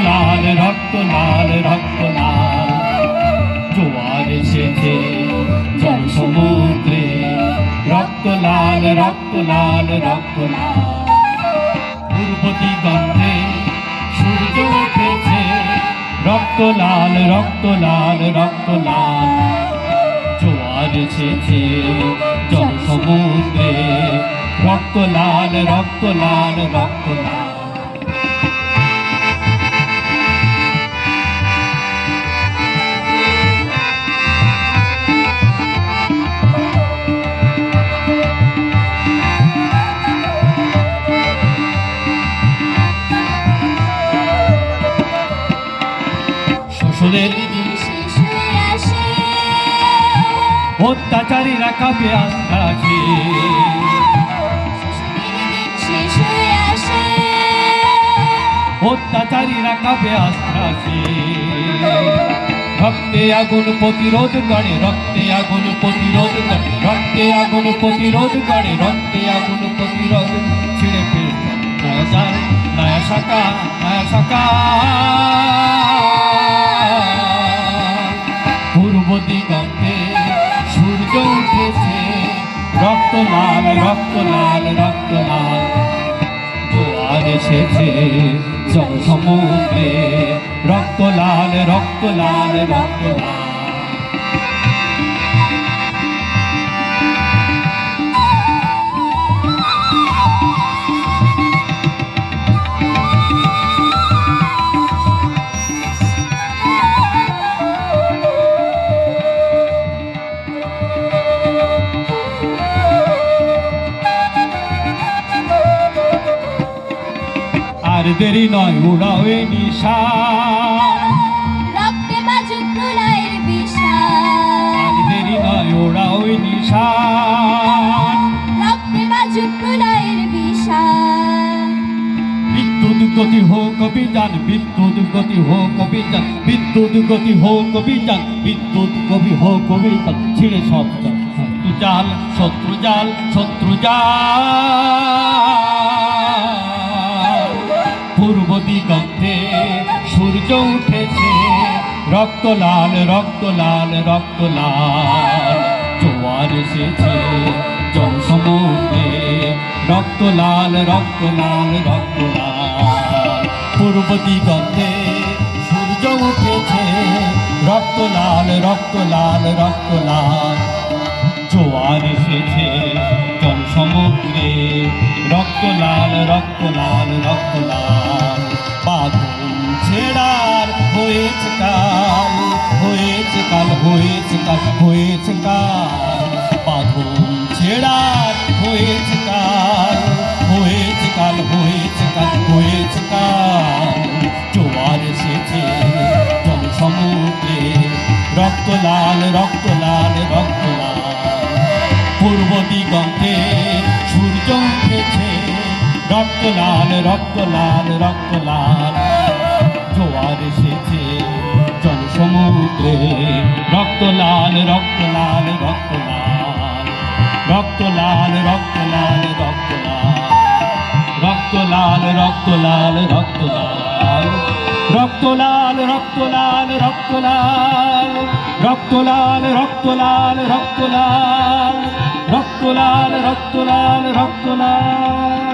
লাল রক্ত লাল রক্ত লাল জোয়ার এসেছে জল সমুদ্রে রক্ত লাল রক্ত লাল রক্ত লাল পূর্ব দিগন্তে সূর্য উঠেছে রক্ত লাল রক্ত লাল রক্ত লাল জোয়ার এসেছে জল সমুদ্রে রক্ত লাল রক্ত লাল রক্ত লাল শোষণের দিন শেষ হয়ে আসে, অত্যাচারীরা কাঁপে আস্থা রাখে শোষণের দিন শেষ হয়ে আসে, অত্যাচারীরা কাঁপে আস্থা রাখে রক্তে আগুন প্রতিরোধ করে রক্তে আগুন প্রতিরোধ করে রক্তে আগুন প্রতিরোধ করে রক্তে আগুন প্রতিরোধ ছিঁড়ে ফেলে নয়া চাল নয়া শাখা নয়া শাখা পূর্ব দিগন্তে সূর্য উঠেছে রক্ত লাল রক্ত লাল রক্ত লাল জোয়ার এসেছে জল সমুদ্রে রক্ত লাল রক্ত লাল রক্ত লাল আর দেরি নয় উড়াও এই নিশান রক্তে বাজুক প্রলয়ের বিষাদ, আর দেরি নয় উড়াও এই নিশান রক্তে বাজুক প্রলয়ের বিষাদ, বিদ্যুৎ গতি হোক অভিযান বিদ্যুৎ গতি হোক অভিযান বিদ্যুৎ গতি হোক অভিযান বিদ্যুৎ কবি হোক অভিযান ছিঁড়ে সব শত্রু জাল শত্রু জাল শত্রু জাল পূর্ব দিগন্তে সূর্য উঠেছে রক্ত লাল রক্ত লাল রক্ত লাল জোয়ার এসেছে জল সমুদ্রে রক্ত লাল রক্ত লাল রক্ত লাল পূর্ব দিগন্তে সূর্য উঠেছে রক্ত লাল রক্ত লাল রক্ত লাল জোয়ার এসেছে জল সমুদ্রে রক্ত লাল রক্ত লাল রক্ত লাল বাঁধন ছেড়ার হয়েছে কাল হয়েছে কাল হয়েছে কাল হয়েছে কাল বাঁধন ছেড়ার হয়েছে কাল হয়েছে কাল হয়েছে কাল হয়েছে কাল জোয়ার এসেছে জল সমুদ্রে রক্ত লাল রক্ত লাল রক্ত লাল পূর্ব দিগন্তে সূর্য উঠেছে রক্ত লাল রক্ত লাল রক্ত লাল জোয়ার এসেছে জল সমুদ্রে রক্ত লাল রক্ত লাল রক্ত লাল রক্ত লাল রক্ত লাল রক্ত লাল রক্ত লাল রক্ত লাল রক্ত লাল রক্ত লাল রক্ত লাল রক্ত লাল রক্ত লাল রক্ত লাল রক্ত লাল রক্ত লাল রক্ত লাল রক্ত লাল